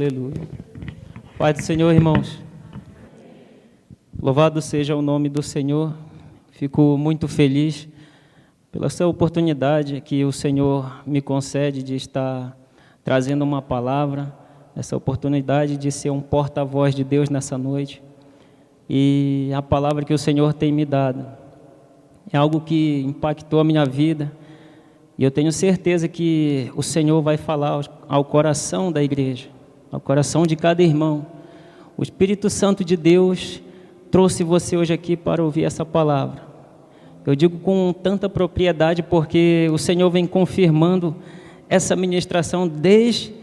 Aleluia. Pai do Senhor, irmãos. Louvado seja o nome do Senhor. Fico muito feliz pela essa oportunidade que o Senhor me concede de estar trazendo uma palavra, essa oportunidade de ser um porta-voz de Deus nessa noite. E a palavra que o Senhor tem me dado é algo que impactou a minha vida. E eu tenho certeza que o Senhor vai falar ao coração da igreja, ao coração de cada irmão. O Espírito Santo de Deus trouxe você hoje aqui para ouvir essa palavra. Eu digo com tanta propriedade porque o Senhor vem confirmando essa ministração desde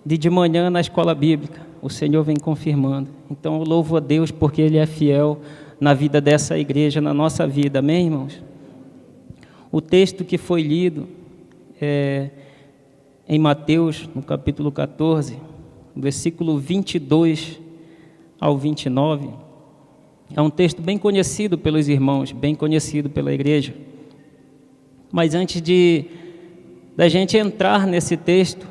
de manhã na escola bíblica. O Senhor vem confirmando. Então eu louvo a Deus porque Ele é fiel na vida dessa igreja, na nossa vida. Amém, irmãos? O texto que foi lido é em Mateus, no capítulo 14, versículo 22 ao 29. É um texto bem conhecido pelos irmãos, bem conhecido pela igreja. Mas antes da gente entrar nesse texto,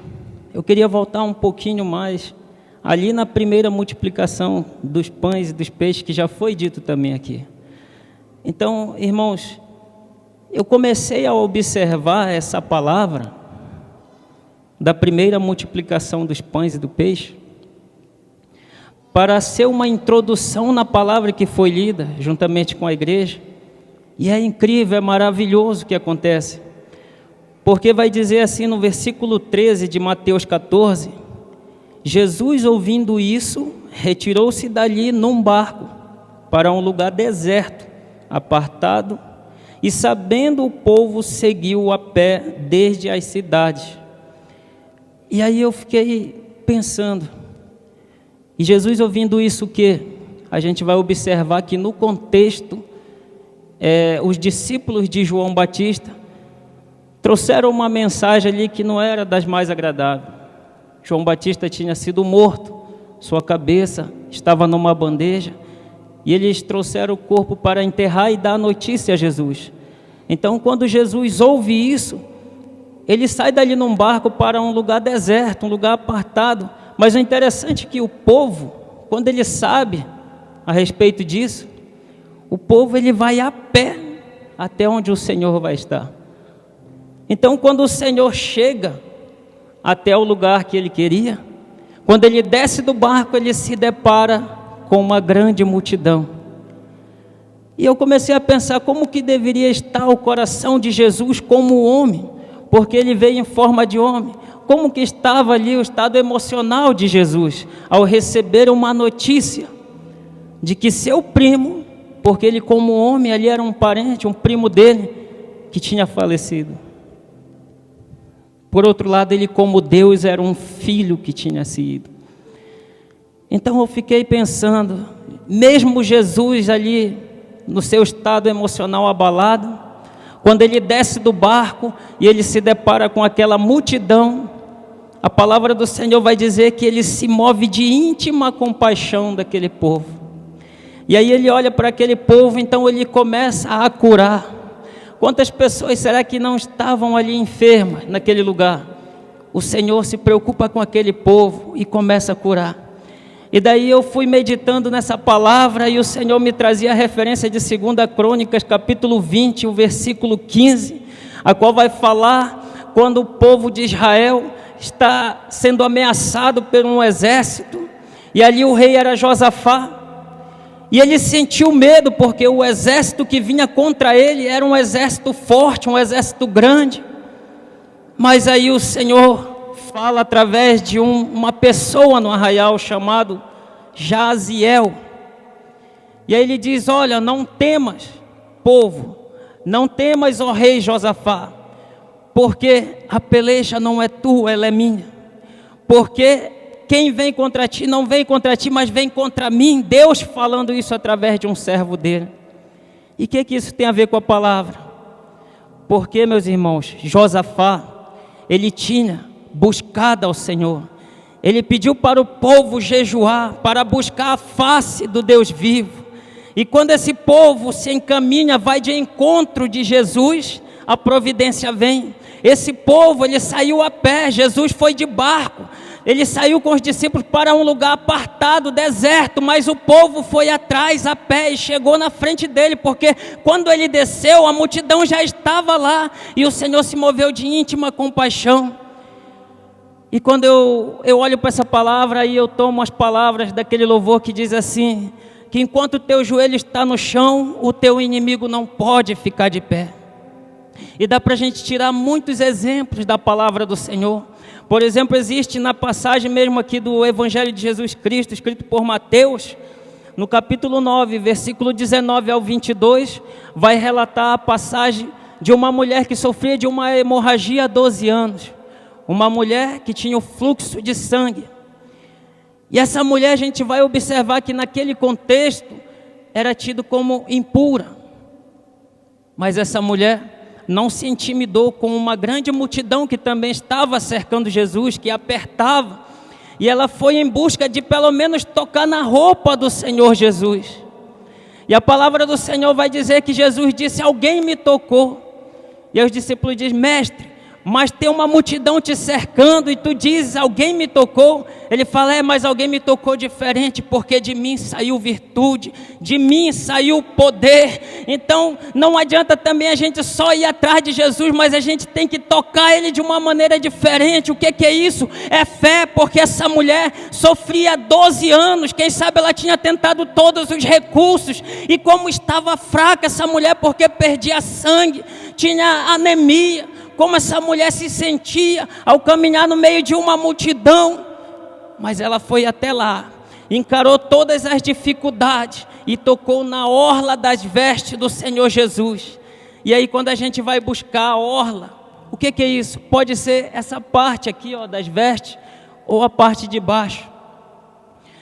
eu queria voltar um pouquinho mais ali na primeira multiplicação dos pães e dos peixes, que já foi dito também aqui. Então, irmãos, eu comecei a observar essa palavra da primeira multiplicação dos pães e do peixe para ser uma introdução na palavra que foi lida juntamente com a igreja. E é incrível, é maravilhoso o que acontece, porque vai dizer assim no versículo 13 de Mateus 14: Jesus, ouvindo isso, retirou-se dali num barco para um lugar deserto, apartado, e sabendo o povo, seguiu a pé desde as cidades. E aí eu fiquei pensando, e Jesus ouvindo isso, o quê? A gente vai observar que no contexto, os discípulos de João Batista trouxeram uma mensagem ali que não era das mais agradáveis. João Batista tinha sido morto, sua cabeça estava numa bandeja, e eles trouxeram o corpo para enterrar e dar a notícia a Jesus. Então, quando Jesus ouve isso, ele sai dali num barco para um lugar deserto, um lugar apartado. Mas o interessante é que o povo, quando ele sabe a respeito disso, o povo ele vai a pé até onde o Senhor vai estar. Então, quando o Senhor chega até o lugar que ele queria, quando ele desce do barco, ele se depara com uma grande multidão. E eu comecei a pensar como que deveria estar o coração de Jesus como homem, porque ele veio em forma de homem. Como que estava ali o estado emocional de Jesus ao receber uma notícia de que seu primo, porque ele como homem ali era um parente, um primo dele, que tinha falecido. Por outro lado, ele como Deus era um filho que tinha sido. Então eu fiquei pensando, mesmo Jesus ali no seu estado emocional abalado, quando ele desce do barco e ele se depara com aquela multidão, a palavra do Senhor vai dizer que ele se move de íntima compaixão daquele povo. E aí ele olha para aquele povo, então ele começa a curar. Quantas pessoas será que não estavam ali enfermas naquele lugar? O Senhor se preocupa com aquele povo e começa a curar. E daí eu fui meditando nessa palavra e o Senhor me trazia a referência de 2 Crônicas, capítulo 20, o versículo 15, a qual vai falar quando o povo de Israel está sendo ameaçado por um exército, e ali o rei era Josafá, e ele sentiu medo, porque o exército que vinha contra ele era um exército forte, um exército grande. Mas aí o Senhor fala através de uma pessoa no arraial chamado Jaziel. E aí ele diz: olha, não temas, povo, não temas, ó rei Josafá, porque a peleja não é tua, ela é minha. Porque quem vem contra ti não vem contra ti, mas vem contra mim. Deus falando isso através de um servo dele. E o que isso tem a ver com a palavra? Porque, meus irmãos, Josafá, ele tinha buscado ao Senhor. Ele pediu para o povo jejuar, para buscar a face do Deus vivo. E quando esse povo se encaminha, vai de encontro de Jesus, a providência vem. Esse povo, ele saiu a pé, Jesus foi de barco. Ele saiu com os discípulos para um lugar apartado, deserto, mas o povo foi atrás a pé e chegou na frente dele, porque quando ele desceu, a multidão já estava lá e o Senhor se moveu de íntima compaixão. E quando eu olho para essa palavra, aí eu tomo as palavras daquele louvor que diz assim, que enquanto o teu joelho está no chão, o teu inimigo não pode ficar de pé. E dá para a gente tirar muitos exemplos da palavra do Senhor. Por exemplo, existe na passagem mesmo aqui do Evangelho de Jesus Cristo, escrito por Mateus, no capítulo 9, versículo 19 ao 22, vai relatar a passagem de uma mulher que sofria de uma hemorragia há 12 anos. Uma mulher que tinha o fluxo de sangue. E essa mulher, a gente vai observar que naquele contexto era tido como impura. Mas essa mulher não se intimidou com uma grande multidão que também estava cercando Jesus, que apertava, e ela foi em busca de pelo menos tocar na roupa do Senhor Jesus. E a palavra do Senhor vai dizer que Jesus disse, alguém me tocou. E os discípulos dizem, mestre, mas tem uma multidão te cercando e tu dizes, alguém me tocou. Ele fala, mas alguém me tocou diferente, porque de mim saiu virtude, de mim saiu poder. Então não adianta também a gente só ir atrás de Jesus, mas a gente tem que tocar Ele de uma maneira diferente. O que é isso? É fé, porque essa mulher sofria 12 anos, quem sabe ela tinha tentado todos os recursos, e como estava fraca essa mulher, porque perdia sangue, tinha anemia, como essa mulher se sentia ao caminhar no meio de uma multidão. Mas ela foi até lá, encarou todas as dificuldades e tocou na orla das vestes do Senhor Jesus. E aí quando a gente vai buscar a orla, o que é isso? Pode ser essa parte aqui, ó, das vestes, ou a parte de baixo.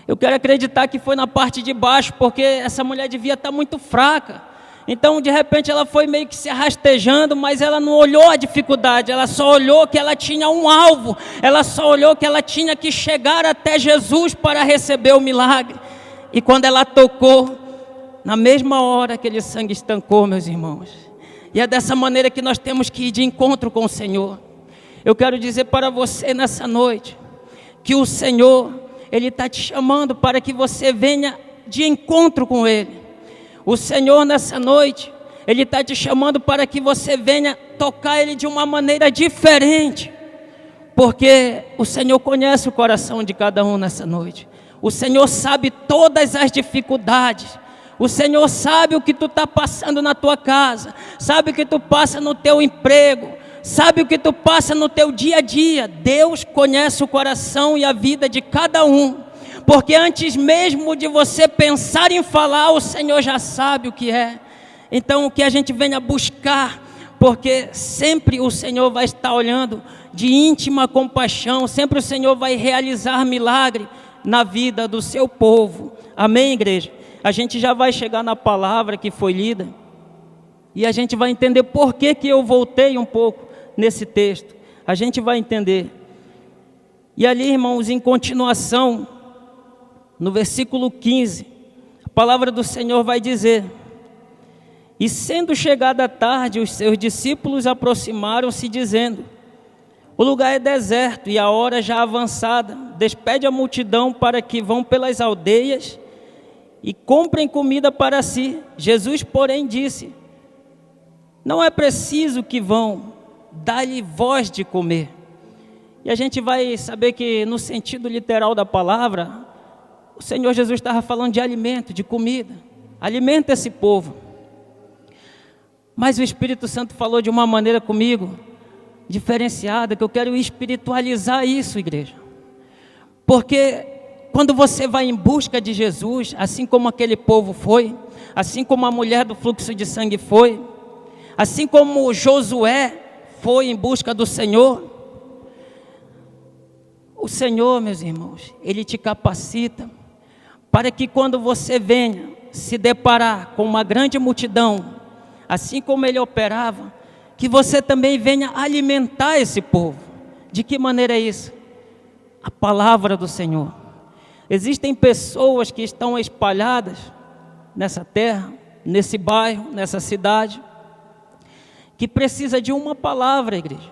Eu quero acreditar que foi na parte de baixo, porque essa mulher devia estar muito fraca. Então, de repente, ela foi meio que se rastejando, mas ela não olhou a dificuldade, ela só olhou que ela tinha um alvo, ela só olhou que ela tinha que chegar até Jesus para receber o milagre. E quando ela tocou, na mesma hora aquele sangue estancou, meus irmãos. E é dessa maneira que nós temos que ir de encontro com o Senhor. Eu quero dizer para você nessa noite, que o Senhor, Ele está te chamando para que você venha de encontro com Ele. O Senhor nessa noite, Ele está te chamando para que você venha tocar Ele de uma maneira diferente, porque o Senhor conhece o coração de cada um nessa noite. O Senhor sabe todas as dificuldades. O Senhor sabe o que tu está passando na tua casa, sabe o que tu passa no teu emprego, sabe o que tu passa no teu dia a dia. Deus conhece o coração e a vida de cada um. Porque antes mesmo de você pensar em falar, o Senhor já sabe o que é. Então que a gente venha buscar, porque sempre o Senhor vai estar olhando de íntima compaixão, sempre o Senhor vai realizar milagre na vida do seu povo. Amém, igreja? A gente já vai chegar na palavra que foi lida, e a gente vai entender por que eu voltei um pouco nesse texto. A gente vai entender. E ali, irmãos, em continuação, no versículo 15, a palavra do Senhor vai dizer, e sendo chegada a tarde, os seus discípulos aproximaram-se dizendo, o lugar é deserto e a hora já avançada, despede a multidão para que vão pelas aldeias e comprem comida para si. Jesus, porém, disse, não é preciso que vão, dá-lhe vós de comer. E a gente vai saber que no sentido literal da palavra, o Senhor Jesus estava falando de alimento, de comida. Alimenta esse povo. Mas o Espírito Santo falou de uma maneira comigo, diferenciada, que eu quero espiritualizar isso, igreja. Porque quando você vai em busca de Jesus, assim como aquele povo foi, assim como a mulher do fluxo de sangue foi, assim como Josué foi em busca do Senhor, o Senhor, meus irmãos, Ele te capacita para que quando você venha se deparar com uma grande multidão, assim como Ele operava, que você também venha alimentar esse povo. De que maneira é isso? A palavra do Senhor. Existem pessoas que estão espalhadas nessa terra, nesse bairro, nessa cidade, que precisa de uma palavra, igreja,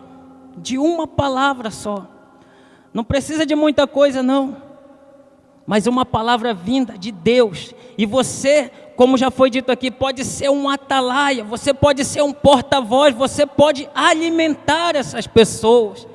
de uma palavra só. Não precisa de muita coisa, não. Mas uma palavra vinda de Deus. E você, como já foi dito aqui, pode ser um atalaia, você pode ser um porta-voz, você pode alimentar essas pessoas.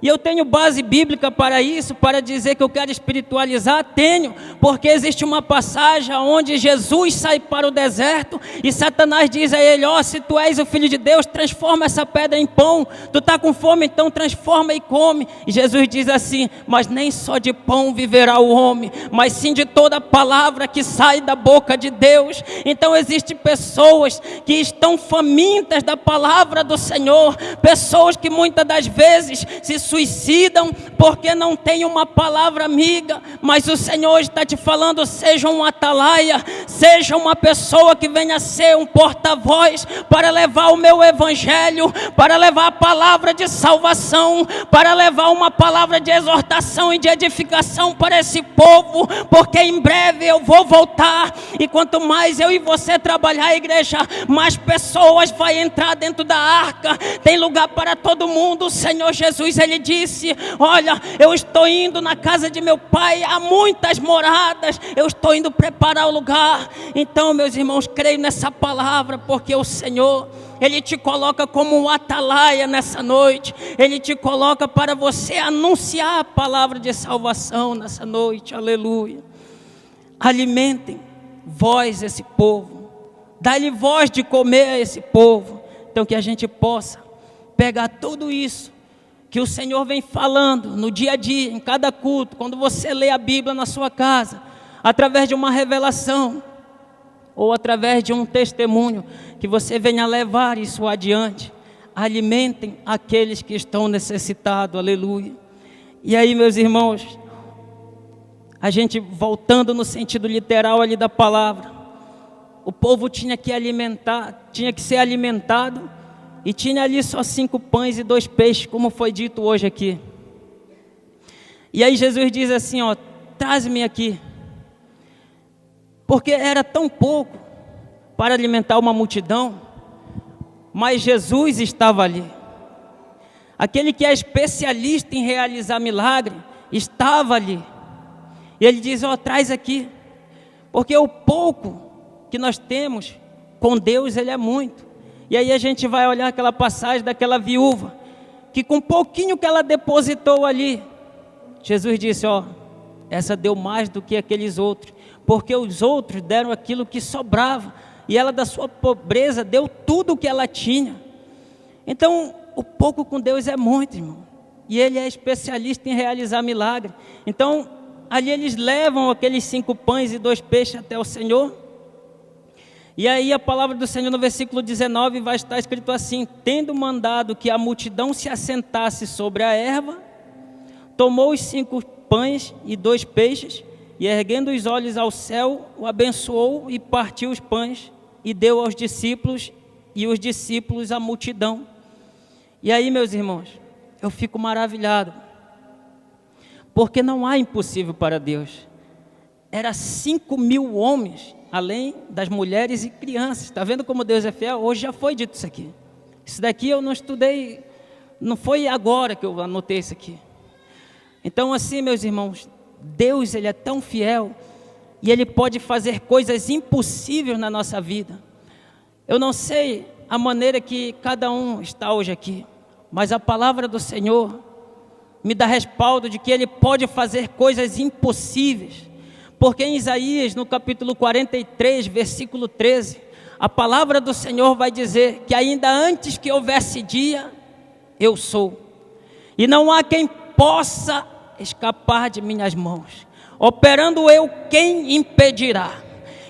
E eu tenho base bíblica para isso, para dizer que eu quero espiritualizar, tenho, porque existe uma passagem onde Jesus sai para o deserto e Satanás diz a ele: ó, se tu és o Filho de Deus, transforma essa pedra em pão. Tu está com fome, então transforma e come. E Jesus diz assim: mas nem só de pão viverá o homem, mas sim de toda palavra que sai da boca de Deus. Então existem pessoas que estão famintas da palavra do Senhor, pessoas que muitas das vezes se suicidam porque não tem uma palavra amiga, mas o Senhor está te falando: seja um atalaia, seja uma pessoa que venha a ser um porta-voz para levar o meu evangelho, para levar a palavra de salvação, para levar uma palavra de exortação e de edificação para esse povo, porque em breve eu vou voltar, e quanto mais eu e você trabalhar a igreja, mais pessoas vai entrar dentro da arca. Tem lugar para todo mundo. O Senhor Jesus, Ele disse: olha, eu estou indo na casa de meu pai, há muitas moradas, eu estou indo preparar o lugar. Então, meus irmãos, creio nessa palavra, porque o Senhor, Ele te coloca como um atalaia nessa noite. Ele te coloca para você anunciar a palavra de salvação nessa noite. Aleluia. Alimentem vós esse povo, dá-lhe voz de comer a esse povo. Então que a gente possa pegar tudo isso que o Senhor vem falando no dia a dia, em cada culto, quando você lê a Bíblia na sua casa, através de uma revelação, ou através de um testemunho, que você venha levar isso adiante. Alimentem aqueles que estão necessitados, aleluia. E aí, meus irmãos, a gente voltando no sentido literal ali da palavra, o povo tinha que ser alimentado, e tinha ali só 5 pães e 2 peixes, como foi dito hoje aqui. E aí Jesus diz assim: ó, traz-me aqui, porque era tão pouco para alimentar uma multidão, mas Jesus estava ali. Aquele que é especialista em realizar milagre estava ali. E ele diz: ó, traz aqui, porque o pouco que nós temos com Deus, Ele é muito. E aí a gente vai olhar aquela passagem daquela viúva, que com um pouquinho que ela depositou ali, Jesus disse: ó, essa deu mais do que aqueles outros, porque os outros deram aquilo que sobrava, e ela da sua pobreza deu tudo o que ela tinha. Então o pouco com Deus é muito, irmão, e Ele é especialista em realizar milagre. Então ali eles levam aqueles 5 pães e 2 peixes até o Senhor. E aí a palavra do Senhor no versículo 19 vai estar escrito assim: tendo mandado que a multidão se assentasse sobre a erva, tomou os 5 pães e 2 peixes, e erguendo os olhos ao céu, o abençoou e partiu os pães, e deu aos discípulos, e os discípulos à multidão. E aí, meus irmãos, eu fico maravilhado, porque não há impossível para Deus. Era 5.000 homens, além das mulheres e crianças. Está vendo como Deus é fiel? Hoje já foi dito isso aqui. Isso daqui eu não estudei, não foi agora que eu anotei isso aqui. Então assim, meus irmãos, Deus, Ele é tão fiel, e Ele pode fazer coisas impossíveis na nossa vida. Eu não sei a maneira que cada um está hoje aqui, mas a palavra do Senhor me dá respaldo de que Ele pode fazer coisas impossíveis. Porque em Isaías, no capítulo 43, versículo 13, a palavra do Senhor vai dizer que ainda antes que houvesse dia, eu sou. E não há quem possa escapar de minhas mãos. Operando eu, quem impedirá?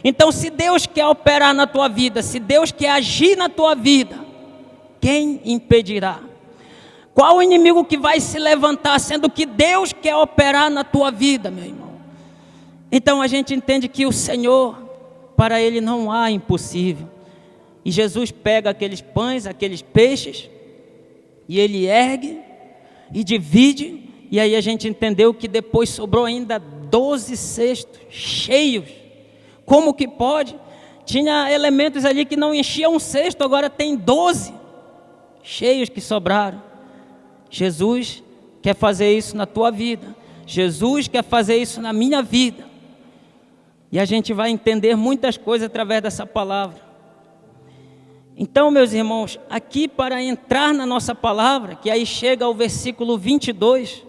Então, se Deus quer operar na tua vida, se Deus quer agir na tua vida, quem impedirá? Qual o inimigo que vai se levantar, sendo que Deus quer operar na tua vida, meu irmão? Então a gente entende que o Senhor, para Ele não há impossível. E Jesus pega aqueles pães, aqueles peixes, e Ele ergue e divide. E aí a gente entendeu que depois sobrou ainda 12 cestos cheios. Como que pode? Tinha elementos ali que não enchiam um cesto, agora tem 12 cheios que sobraram. Jesus quer fazer isso na tua vida. Jesus quer fazer isso na minha vida. E a gente vai entender muitas coisas através dessa palavra. Então, meus irmãos, aqui para entrar na nossa palavra, que aí chega ao versículo 22,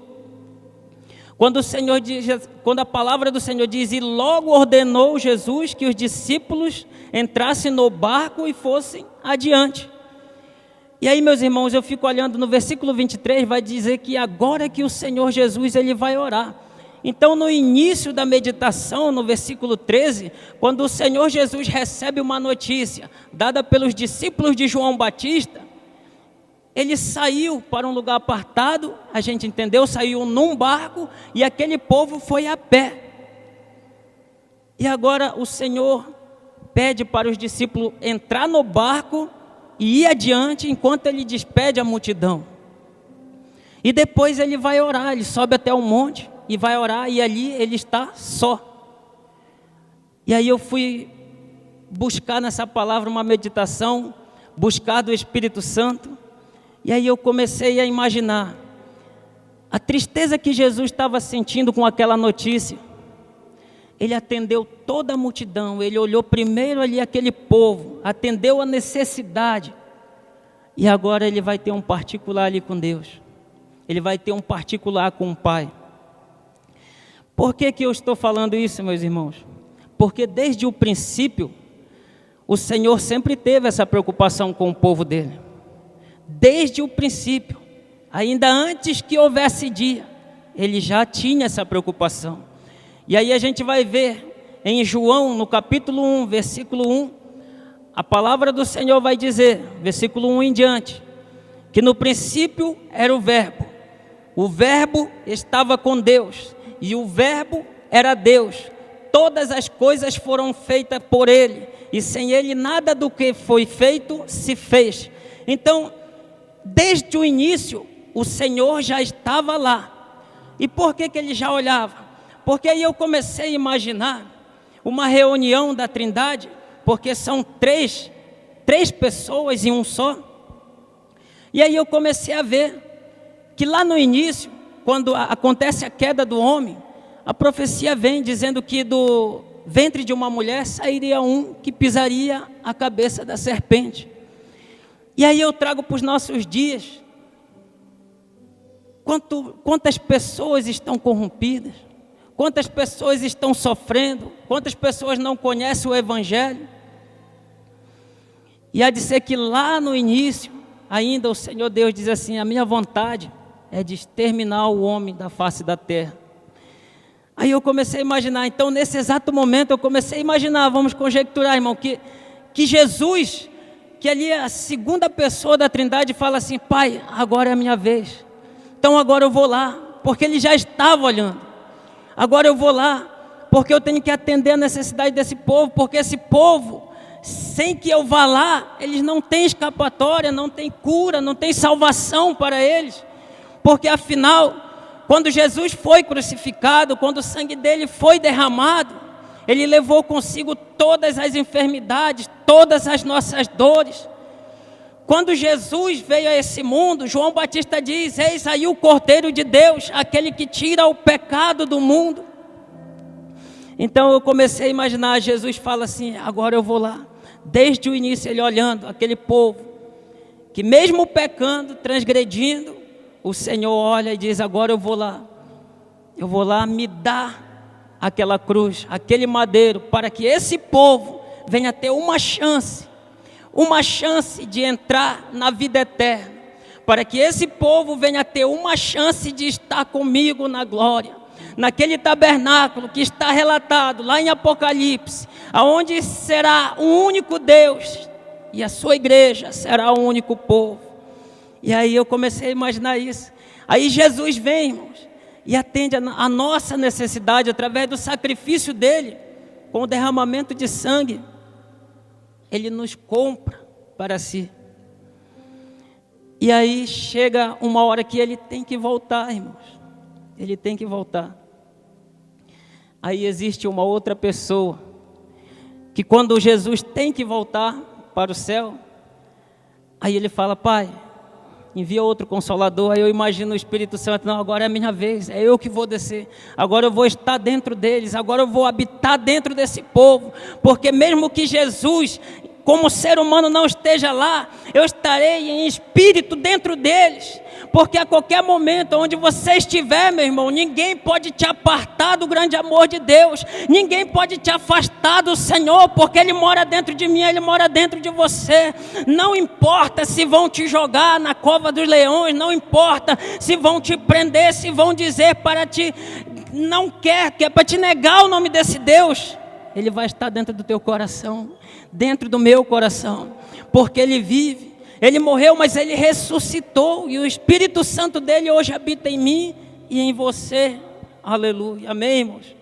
quando o Senhor diz, quando a palavra do Senhor diz: e logo ordenou Jesus que os discípulos entrassem no barco e fossem adiante. E aí, meus irmãos, eu fico olhando no versículo 23, vai dizer que agora que o Senhor Jesus ele vai orar. Então, no início da meditação, no versículo 13, quando o Senhor Jesus recebe uma notícia dada pelos discípulos de João Batista, ele saiu para um lugar apartado, a gente entendeu, saiu num barco e aquele povo foi a pé. E agora o Senhor pede para os discípulos entrar no barco e ir adiante enquanto ele despede a multidão. E depois ele vai orar, ele sobe até o monte e vai orar, e ali ele está só. E aí eu fui buscar nessa palavra uma meditação, buscar do Espírito Santo, e aí eu comecei a imaginar a tristeza que Jesus estava sentindo com aquela notícia. Ele atendeu toda a multidão, ele olhou primeiro ali aquele povo, atendeu a necessidade, e agora ele vai ter um particular ali com Deus, ele vai ter um particular com o Pai. Por que eu estou falando isso, meus irmãos? Porque desde o princípio, o Senhor sempre teve essa preocupação com o povo dele. Desde o princípio, ainda antes que houvesse dia, ele já tinha essa preocupação. E aí a gente vai ver em João, no capítulo 1, versículo 1, a palavra do Senhor vai dizer, versículo 1 em diante, que no princípio era o Verbo estava com Deus, e o Verbo era Deus. Todas as coisas foram feitas por Ele, e sem Ele nada do que foi feito se fez. Então, desde o início, o Senhor já estava lá. E por que Ele já olhava? Porque aí eu comecei a imaginar uma reunião da Trindade, porque são três pessoas em um só. E aí eu comecei a ver que lá no início, quando acontece a queda do homem, a profecia vem dizendo que do ventre de uma mulher sairia um que pisaria a cabeça da serpente. E aí eu trago para os nossos dias, quantas pessoas estão corrompidas, quantas pessoas estão sofrendo, quantas pessoas não conhecem o Evangelho. E há de ser que lá no início, ainda o Senhor Deus diz assim: a minha vontade é de exterminar o homem da face da terra. Aí eu comecei a imaginar, então nesse exato momento eu comecei a imaginar, vamos conjecturar, irmão, que Jesus, que ali é a segunda pessoa da Trindade, fala assim: Pai, agora é a minha vez, então agora eu vou lá, porque Ele já estava olhando, agora eu vou lá, porque eu tenho que atender a necessidade desse povo, porque esse povo, sem que eu vá lá, eles não têm escapatória, não têm cura, não têm salvação para eles, porque afinal, quando Jesus foi crucificado, quando o sangue dele foi derramado, ele levou consigo todas as enfermidades, todas as nossas dores. Quando Jesus veio a esse mundo, João Batista diz: eis aí o Cordeiro de Deus, aquele que tira o pecado do mundo. Então eu comecei a imaginar, Jesus fala assim: agora eu vou lá. Desde o início ele olhando aquele povo, que mesmo pecando, transgredindo, o Senhor olha e diz: agora eu vou lá me dar aquela cruz, aquele madeiro, para que esse povo venha ter uma chance de entrar na vida eterna, para que esse povo venha ter uma chance de estar comigo na glória, naquele tabernáculo que está relatado lá em Apocalipse, aonde será um único Deus, e a sua igreja será o único povo. E aí eu comecei a imaginar isso. Aí Jesus vem, irmãos, e atende a nossa necessidade através do sacrifício dele, com o derramamento de sangue. Ele nos compra para si. E aí chega uma hora que ele tem que voltar, irmãos. Ele tem que voltar. Aí existe uma outra pessoa, que quando Jesus tem que voltar para o céu, aí ele fala: Pai, envia outro Consolador. Aí eu imagino o Espírito Santo, não, agora é a minha vez, é eu que vou descer, agora eu vou estar dentro deles, agora eu vou habitar dentro desse povo, porque mesmo que Jesus, como ser humano, não esteja lá, eu estarei em espírito dentro deles, porque a qualquer momento, onde você estiver, meu irmão, ninguém pode te apartar do grande amor de Deus, ninguém pode te afastar do Senhor, porque Ele mora dentro de mim, Ele mora dentro de você. Não importa se vão te jogar na cova dos leões, não importa se vão te prender, se vão dizer para te, não quer, que é para te negar o nome desse Deus, Ele vai estar dentro do teu coração, dentro do meu coração, porque Ele vive. Ele morreu, mas Ele ressuscitou, e o Espírito Santo dEle hoje habita em mim e em você. Aleluia, amém, irmãos?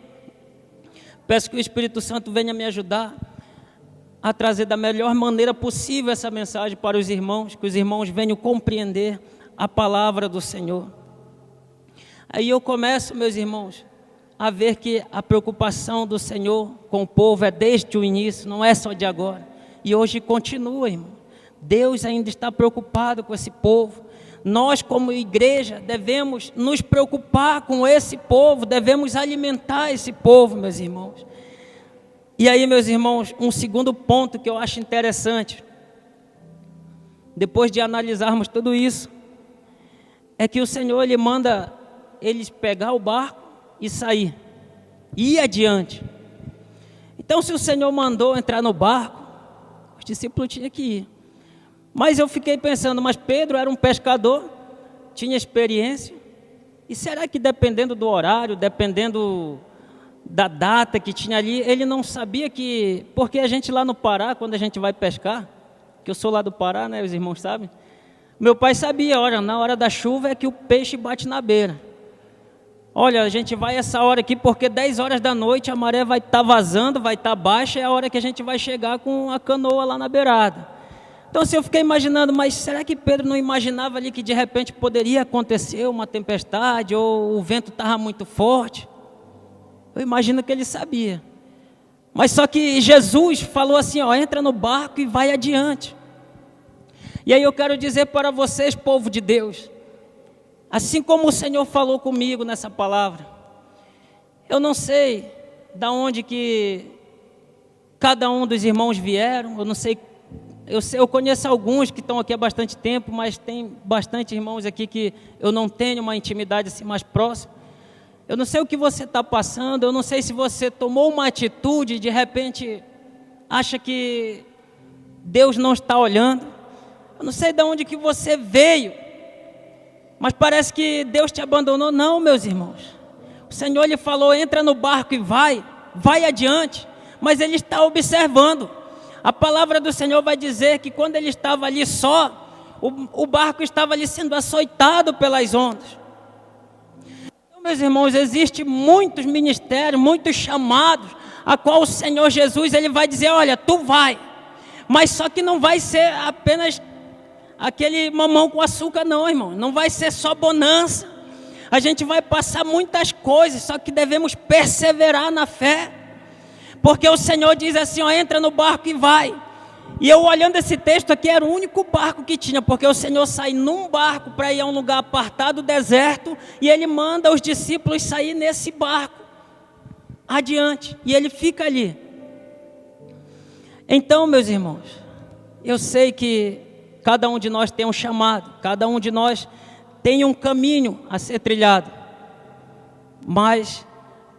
Peço que o Espírito Santo venha me ajudar a trazer da melhor maneira possível essa mensagem para os irmãos, que os irmãos venham compreender a palavra do Senhor. Aí eu começo, meus irmãos, a ver que a preocupação do Senhor com o povo é desde o início, não é só de agora, e hoje continua, irmão. Deus ainda está preocupado com esse povo. Nós, como igreja, devemos nos preocupar com esse povo, devemos alimentar esse povo, meus irmãos. E aí, meus irmãos, um segundo ponto que eu acho interessante, depois de analisarmos tudo isso, é que o Senhor, Ele manda eles pegar o barco e sair, e ir adiante. Então, se o Senhor mandou entrar no barco, os discípulos tinham que ir. Mas eu fiquei pensando, mas Pedro era um pescador, tinha experiência, e será que dependendo do horário, dependendo da data que tinha ali, ele não sabia que, porque a gente lá no Pará, quando a gente vai pescar, que eu sou lá do Pará, né, os irmãos sabem, meu pai sabia, olha, na hora da chuva é que o peixe bate na beira. Olha, a gente vai essa hora aqui, porque 10 horas da noite a maré vai estar vazando, vai estar baixa, é a hora que a gente vai chegar com a canoa lá na beirada. Então, assim, eu fiquei imaginando, mas será que Pedro não imaginava ali que de repente poderia acontecer uma tempestade, ou o vento estava muito forte? Eu imagino que ele sabia. Mas só que Jesus falou assim, ó, entra no barco e vai adiante. E aí eu quero dizer para vocês, povo de Deus, assim como o Senhor falou comigo nessa palavra, eu não sei da onde que cada um dos irmãos vieram, eu não sei. Eu conheço alguns que estão aqui há bastante tempo, mas tem bastante irmãos aqui que eu não tenho uma intimidade assim mais próxima. Eu não sei o que você está passando, eu não sei se você tomou uma atitude e de repente acha que Deus não está olhando. Eu não sei de onde que você veio, mas parece que Deus te abandonou. Não, meus irmãos. O Senhor lhe falou, entra no barco e vai adiante, mas Ele está observando. A palavra do Senhor vai dizer que quando ele estava ali só, o barco estava ali sendo açoitado pelas ondas. Então, meus irmãos, existem muitos ministérios, muitos chamados, a qual o Senhor Jesus, Ele vai dizer, olha, tu vai, mas só que não vai ser apenas aquele mamão com açúcar não, irmão, não vai ser só bonança, a gente vai passar muitas coisas, só que devemos perseverar na fé. Porque o Senhor diz assim, ó, entra no barco e vai. E eu olhando esse texto aqui, era o único barco que tinha, porque o Senhor sai num barco para ir a um lugar apartado, deserto, e Ele manda os discípulos sair nesse barco, adiante, e Ele fica ali. Então, meus irmãos, eu sei que cada um de nós tem um chamado, cada um de nós tem um caminho a ser trilhado, mas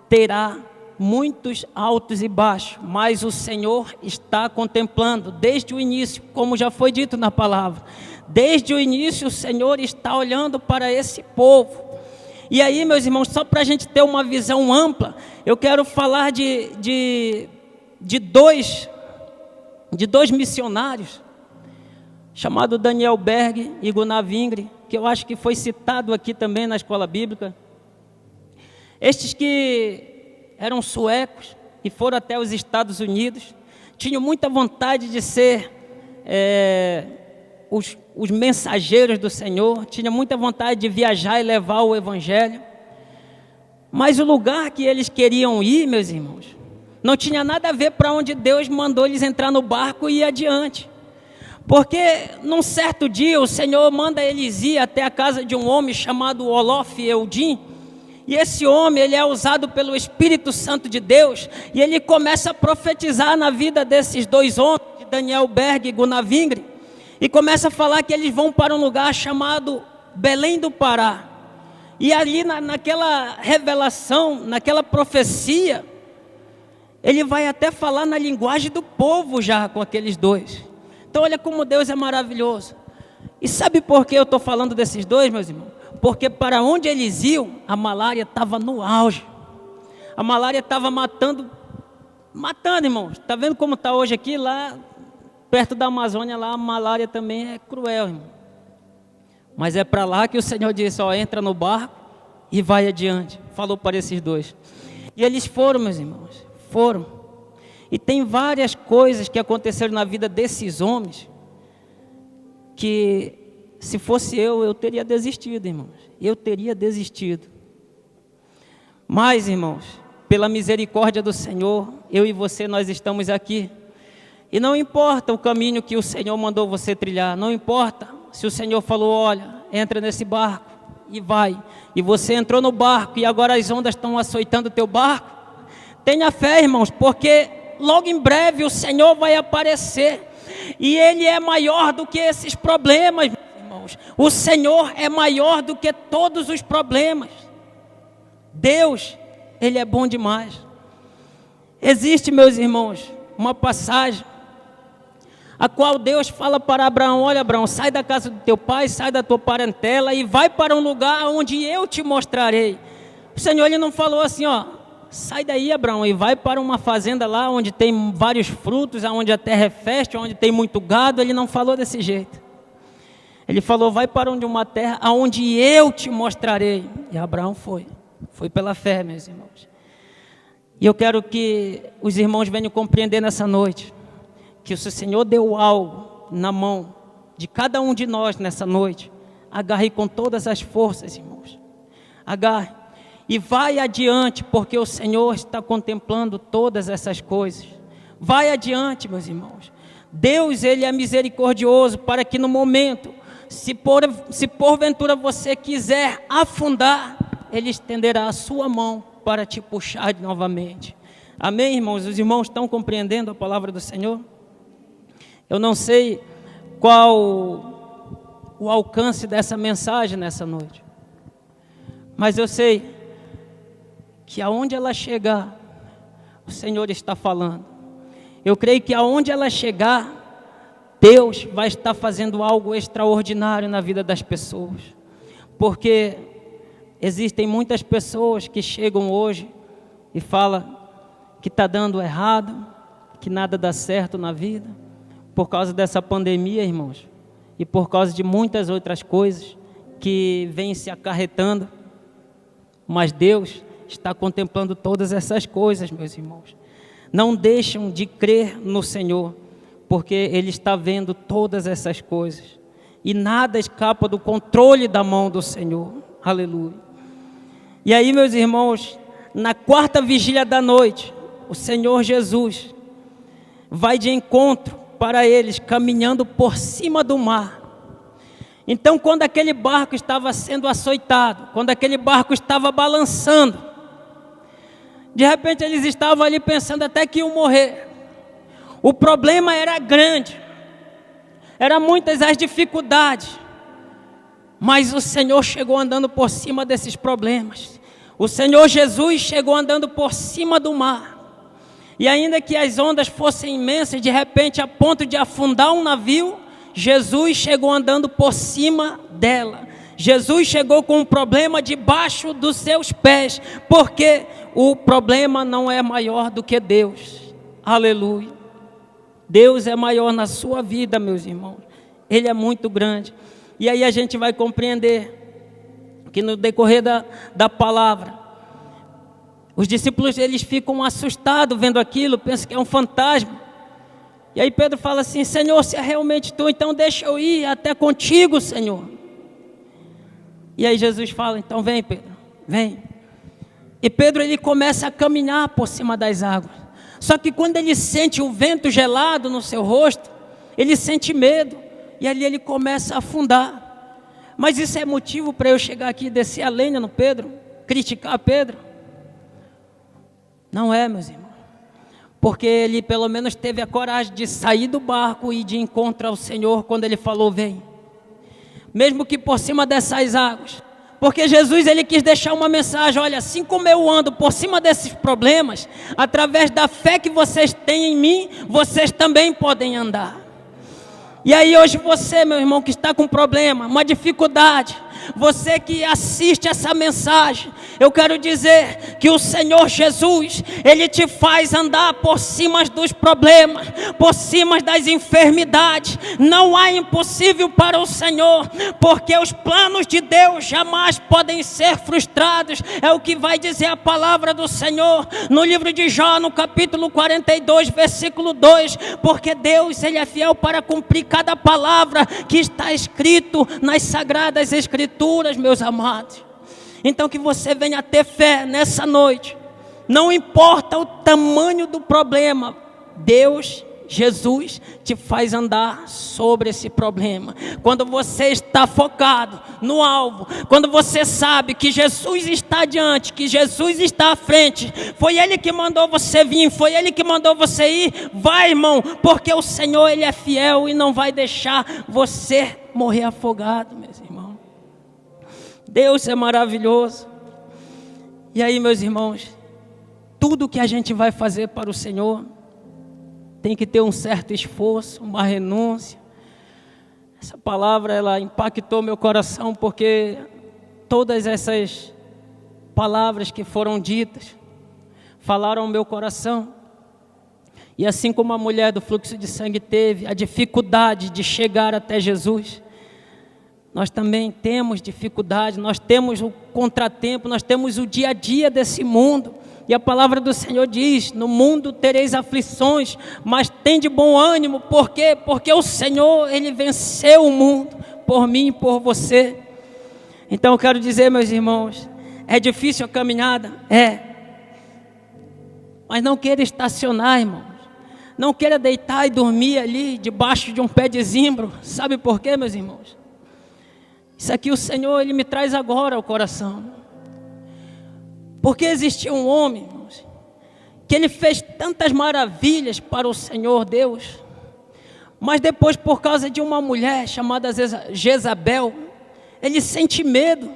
terá muitos altos e baixos, mas o Senhor está contemplando desde o início, como já foi dito na palavra, desde o início o Senhor está olhando para esse povo. E aí, meus irmãos, só para a gente ter uma visão ampla, eu quero falar de dois missionários, chamado Daniel Berg e Gunnar Vingre, que eu acho que foi citado aqui também na escola bíblica. Estes que eram suecos e foram até os Estados Unidos, tinham muita vontade de ser os mensageiros do Senhor, tinham muita vontade de viajar e levar o Evangelho, mas o lugar que eles queriam ir, meus irmãos, não tinha nada a ver para onde Deus mandou eles entrar no barco e ir adiante, Porque num certo dia o Senhor manda eles ir até a casa de um homem chamado Olof Eudim. E esse homem, ele é usado pelo Espírito Santo de Deus. E ele começa a profetizar na vida desses dois homens, de Daniel Berg e Gunnar Vingre. E começa a falar que eles vão para um lugar chamado Belém do Pará. E ali naquela revelação, naquela profecia, ele vai até falar na linguagem do povo já com aqueles dois. Então olha como Deus é maravilhoso. E sabe por que eu estou falando desses dois, meus irmãos? Porque para onde eles iam, a malária estava no auge. A malária estava matando, irmãos. Está vendo como está hoje aqui? Lá, perto da Amazônia, lá a malária também é cruel, irmão. Mas é para lá que o Senhor disse, ó, entra no barco e vai adiante. Falou para esses dois. E eles foram, meus irmãos, foram. E tem várias coisas que aconteceram na vida desses homens, que se fosse eu teria desistido, irmãos. Eu teria desistido. Mas, irmãos, pela misericórdia do Senhor, eu e você, nós estamos aqui. E não importa o caminho que o Senhor mandou você trilhar, não importa se o Senhor falou, olha, entra nesse barco e vai. E você entrou no barco e agora as ondas estão açoitando o teu barco. Tenha fé, irmãos, porque logo em breve o Senhor vai aparecer. E Ele é maior do que esses problemas, irmãos. O Senhor é maior do que todos os problemas. Deus, Ele é bom demais. Existe, meus irmãos, uma passagem a qual Deus fala para Abraão, olha Abraão, sai da casa do teu pai, sai da tua parentela e vai para um lugar onde eu te mostrarei. O Senhor, Ele não falou assim, ó, sai daí Abraão e vai para uma fazenda lá onde tem vários frutos, onde a terra é fértil, onde tem muito gado. Ele não falou desse jeito. Ele falou, vai para uma terra onde eu te mostrarei. E Abraão foi pela fé, meus irmãos. E eu quero que os irmãos venham compreender nessa noite, que se o Senhor deu algo na mão de cada um de nós nessa noite, agarre com todas as forças, irmãos. Agarre. E vai adiante, porque o Senhor está contemplando todas essas coisas. Vai adiante, meus irmãos. Deus, Ele é misericordioso para que no momento, se porventura você quiser afundar, Ele estenderá a sua mão para te puxar novamente. Amém, irmãos? Os irmãos estão compreendendo a palavra do Senhor? Eu não sei qual o alcance dessa mensagem nessa noite, mas eu sei que aonde ela chegar, o Senhor está falando. Eu creio que aonde ela chegar, Deus vai estar fazendo algo extraordinário na vida das pessoas. Porque existem muitas pessoas que chegam hoje e falam que está dando errado, que nada dá certo na vida, por causa dessa pandemia, irmãos, e por causa de muitas outras coisas que vêm se acarretando. Mas Deus está contemplando todas essas coisas, meus irmãos. Não deixam de crer no Senhor, porque Ele está vendo todas essas coisas. E nada escapa do controle da mão do Senhor. Aleluia. E aí, meus irmãos, na quarta vigília da noite, o Senhor Jesus vai de encontro para eles, caminhando por cima do mar. Então, quando aquele barco estava sendo açoitado, quando aquele barco estava balançando, de repente eles estavam ali pensando até que iam morrer. O problema era grande, eram muitas as dificuldades, mas o Senhor chegou andando por cima desses problemas. O Senhor Jesus chegou andando por cima do mar. E ainda que as ondas fossem imensas, de repente a ponto de afundar um navio, Jesus chegou andando por cima dela. Jesus chegou com um problema debaixo dos seus pés, porque o problema não é maior do que Deus. Aleluia. Deus é maior na sua vida, meus irmãos. Ele é muito grande. E aí a gente vai compreender que no decorrer da palavra, os discípulos, eles ficam assustados vendo aquilo, pensam que é um fantasma. E aí Pedro fala assim, Senhor, se é realmente Tu, então deixa eu ir até contigo, Senhor. E aí Jesus fala, então vem Pedro, vem. E Pedro, ele começa a caminhar por cima das águas. Só que quando ele sente o vento gelado no seu rosto, ele sente medo, e ali ele começa a afundar. Mas isso é motivo para eu chegar aqui e descer a lenha no Pedro, criticar Pedro? Não é, meus irmãos. Porque ele pelo menos teve a coragem de sair do barco e de encontrar o Senhor quando ele falou, vem. Mesmo que por cima dessas águas. Porque Jesus, ele quis deixar uma mensagem, olha, assim como eu ando por cima desses problemas, através da fé que vocês têm em mim, vocês também podem andar. E aí hoje você, meu irmão, que está com problema, uma dificuldade, você que assiste essa mensagem, eu quero dizer que o Senhor Jesus, Ele te faz andar por cima dos problemas, por cima das enfermidades. Não há impossível para o Senhor, porque os planos de Deus jamais podem ser frustrados. É o que vai dizer a palavra do Senhor no livro de Jó, no capítulo 42, versículo 2, porque Deus, Ele é fiel para cumprir cada palavra que está escrito nas sagradas escrituras, meus amados. Então que você venha ter fé nessa noite. Não importa o tamanho do problema, Deus, Jesus, te faz andar sobre esse problema. Quando você está focado no alvo, quando você sabe que Jesus está adiante, que Jesus está à frente, foi Ele que mandou você vir, foi Ele que mandou você ir, vai, irmão, porque o Senhor, Ele é fiel e não vai deixar você morrer afogado, meus irmãos. Deus é maravilhoso. E aí, meus irmãos, tudo que a gente vai fazer para o Senhor tem que ter um certo esforço, uma renúncia. Essa palavra, ela impactou meu coração, porque todas essas palavras que foram ditas falaram ao meu coração. E assim como a mulher do fluxo de sangue teve a dificuldade de chegar até Jesus, nós também temos dificuldade, nós temos o contratempo, nós temos o dia a dia desse mundo. E a palavra do Senhor diz, no mundo tereis aflições, mas tem de bom ânimo. Por quê? Porque o Senhor, Ele venceu o mundo, por mim e por você. Então eu quero dizer, meus irmãos, é difícil a caminhada? É. Mas não queira estacionar, irmãos. Não queira deitar e dormir ali, debaixo de um pé de zimbro. Sabe por quê, meus irmãos? Isso aqui o Senhor, Ele me traz agora ao coração. Porque existia um homem, irmãos, que ele fez tantas maravilhas para o Senhor Deus, mas depois, por causa de uma mulher chamada Jezabel, ele sente medo,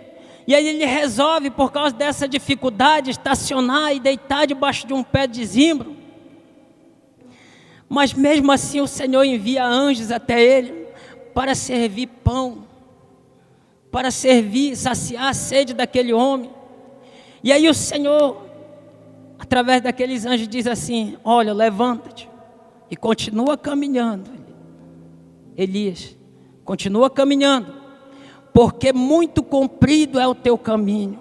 e aí ele resolve, por causa dessa dificuldade, estacionar e deitar debaixo de um pé de zimbro. Mas mesmo assim o Senhor envia anjos até ele, para servir pão, para servir, saciar a sede daquele homem. E aí o Senhor, através daqueles anjos, diz assim, olha, levanta-te e continua caminhando. Elias, continua caminhando, porque muito comprido é o teu caminho,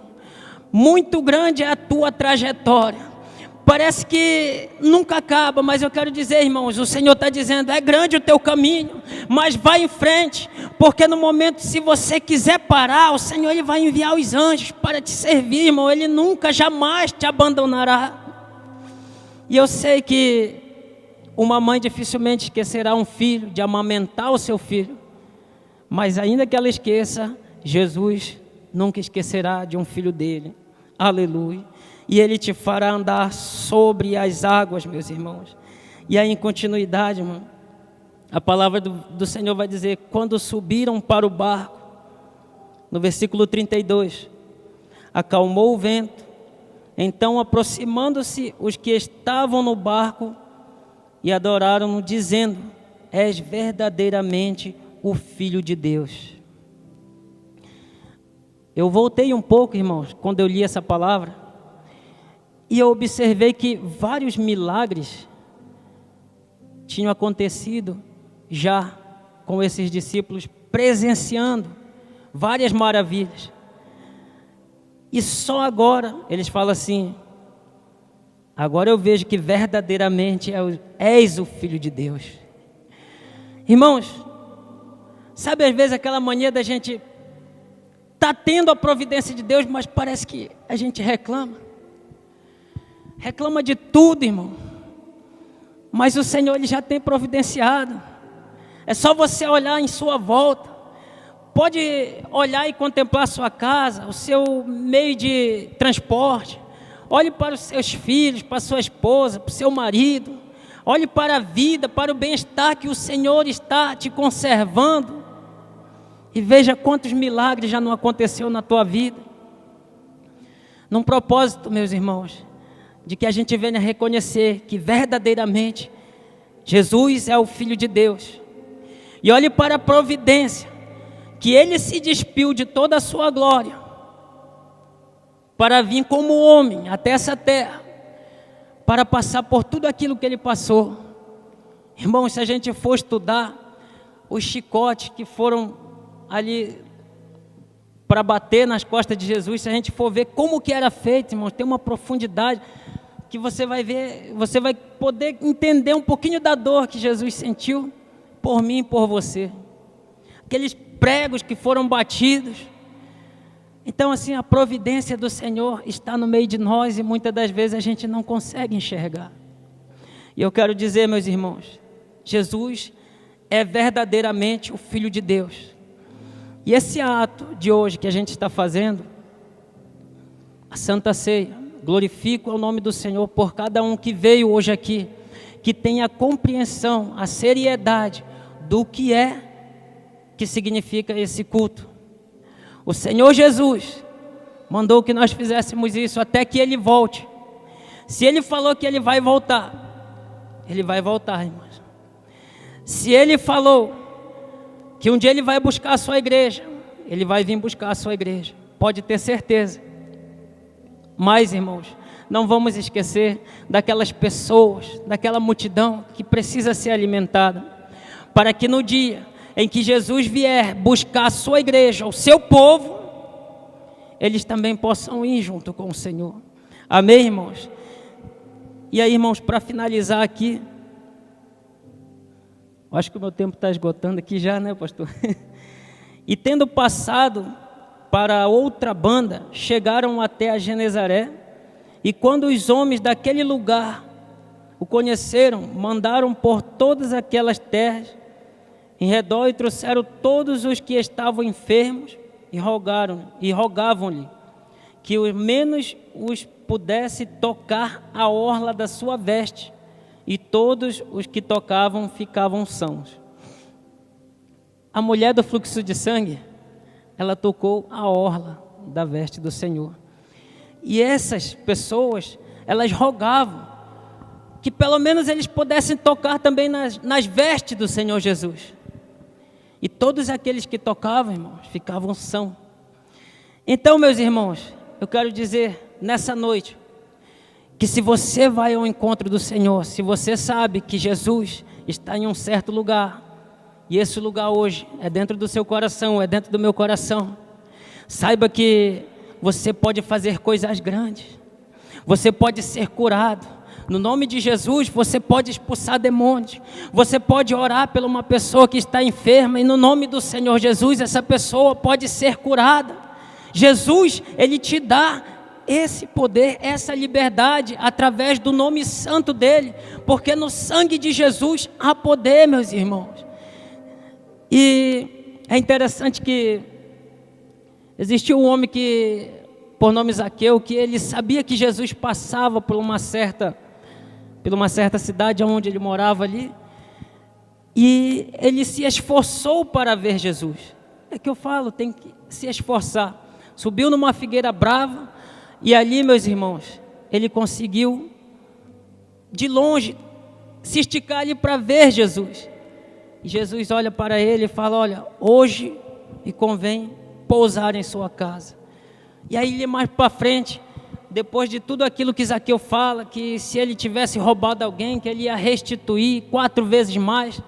muito grande é a tua trajetória. Parece que nunca acaba, mas eu quero dizer, irmãos, o Senhor está dizendo, é grande o teu caminho, mas vai em frente, porque no momento, se você quiser parar, o Senhor, Ele vai enviar os anjos para te servir, irmão. Ele nunca, jamais te abandonará. E eu sei que uma mãe dificilmente esquecerá um filho, de amamentar o seu filho, mas ainda que ela esqueça, Jesus nunca esquecerá de um filho dele. Aleluia. E Ele te fará andar sobre as águas, meus irmãos. E aí, em continuidade, irmão, a palavra do Senhor vai dizer, quando subiram para o barco, no versículo 32, acalmou o vento, então aproximando-se os que estavam no barco e adoraram-no, dizendo, és verdadeiramente o Filho de Deus. Eu voltei um pouco, irmãos, quando eu li essa palavra, e eu observei que vários milagres tinham acontecido já com esses discípulos, presenciando várias maravilhas. E só agora eles falam assim, agora eu vejo que verdadeiramente és o Filho de Deus. Irmãos, sabe às vezes aquela mania da gente tá tendo a providência de Deus, mas parece que a gente reclama de tudo, irmão. Mas o Senhor, Ele já tem providenciado. É só você olhar em sua volta. Pode olhar e contemplar a sua casa, o seu meio de transporte. Olhe para os seus filhos, para a sua esposa, para o seu marido. Olhe para a vida, para o bem-estar que o Senhor está te conservando. E veja quantos milagres já não aconteceu na tua vida. Num propósito, meus irmãos, de que a gente venha reconhecer que verdadeiramente Jesus é o Filho de Deus. E olhe para a providência, que Ele se despiu de toda a sua glória, para vir como homem até essa terra, para passar por tudo aquilo que Ele passou. Irmãos, se a gente for estudar os chicotes que foram ali para bater nas costas de Jesus, se a gente for ver como que era feito, irmãos, tem uma profundidade que você vai ver, você vai poder entender um pouquinho da dor que Jesus sentiu por mim e por você. Aqueles pregos que foram batidos. Então, assim, a providência do Senhor está no meio de nós e muitas das vezes a gente não consegue enxergar. E eu quero dizer, meus irmãos, Jesus é verdadeiramente o Filho de Deus. E esse ato de hoje que a gente está fazendo, a Santa Ceia, glorifico o nome do Senhor por cada um que veio hoje aqui, que tenha a compreensão, a seriedade do que significa esse culto. O Senhor Jesus mandou que nós fizéssemos isso até que Ele volte. Se Ele falou que Ele vai voltar, irmãos. Se Ele falou que um dia Ele vai buscar a sua igreja, Ele vai vir buscar a sua igreja, pode ter certeza. Mas, irmãos, não vamos esquecer daquelas pessoas, daquela multidão que precisa ser alimentada, para que no dia em que Jesus vier buscar a sua igreja, o seu povo, eles também possam ir junto com o Senhor. Amém, irmãos? E aí, irmãos, para finalizar aqui, acho que o meu tempo está esgotando aqui já, né, pastor? E tendo passado para outra banda, chegaram até a Genezaré, e quando os homens daquele lugar o conheceram, mandaram por todas aquelas terras em redor e trouxeram todos os que estavam enfermos e rogavam-lhe que o menos os pudesse tocar a orla da sua veste, e todos os que tocavam ficavam sãos. A mulher do fluxo de sangue, ela tocou a orla da veste do Senhor. E essas pessoas, elas rogavam que pelo menos eles pudessem tocar também nas vestes do Senhor Jesus. E todos aqueles que tocavam, irmãos, ficavam sãos. Então, meus irmãos, eu quero dizer nessa noite, que se você vai ao encontro do Senhor, se você sabe que Jesus está em um certo lugar, e esse lugar hoje é dentro do seu coração, é dentro do meu coração, saiba que você pode fazer coisas grandes, você pode ser curado. No nome de Jesus, você pode expulsar demônios, você pode orar por uma pessoa que está enferma, e no nome do Senhor Jesus, essa pessoa pode ser curada. Jesus, Ele te dá esse poder, essa liberdade, através do nome santo dEle, porque no sangue de Jesus há poder, meus irmãos. E é interessante que existiu um homem que, por nome Zaqueu, que ele sabia que Jesus passava por uma certa cidade onde ele morava ali, e ele se esforçou para ver Jesus. É que eu falo, tem que se esforçar. Subiu numa figueira brava, e ali, meus irmãos, ele conseguiu, de longe, se esticar ali para ver Jesus. E Jesus olha para ele e fala: olha, hoje me convém pousar em sua casa. E aí ele mais para frente, depois de tudo aquilo que Zaqueu fala, que se ele tivesse roubado alguém, que ele ia restituir 4 vezes mais,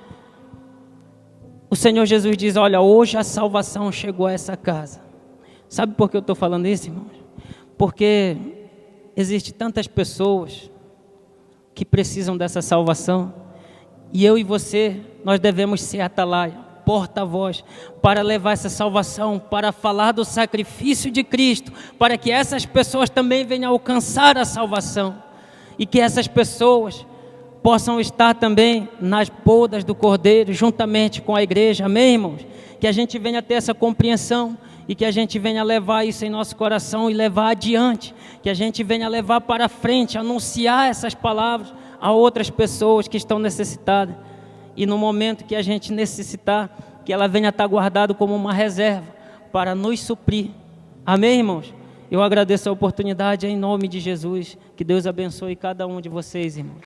o Senhor Jesus diz: olha, hoje a salvação chegou a essa casa. Sabe por que eu estou falando isso, irmãos? Porque existem tantas pessoas que precisam dessa salvação, e eu e você, nós devemos ser atalaia, porta-voz, para levar essa salvação, para falar do sacrifício de Cristo, para que essas pessoas também venham alcançar a salvação, e que essas pessoas possam estar também nas bodas do Cordeiro, juntamente com a igreja, amém, irmãos? Que a gente venha ter essa compreensão e que a gente venha levar isso em nosso coração e levar adiante, que a gente venha levar para frente, anunciar essas palavras a outras pessoas que estão necessitadas, e no momento que a gente necessitar, que ela venha estar guardada como uma reserva para nos suprir, amém, irmãos? Eu agradeço a oportunidade em nome de Jesus, que Deus abençoe cada um de vocês, irmãos.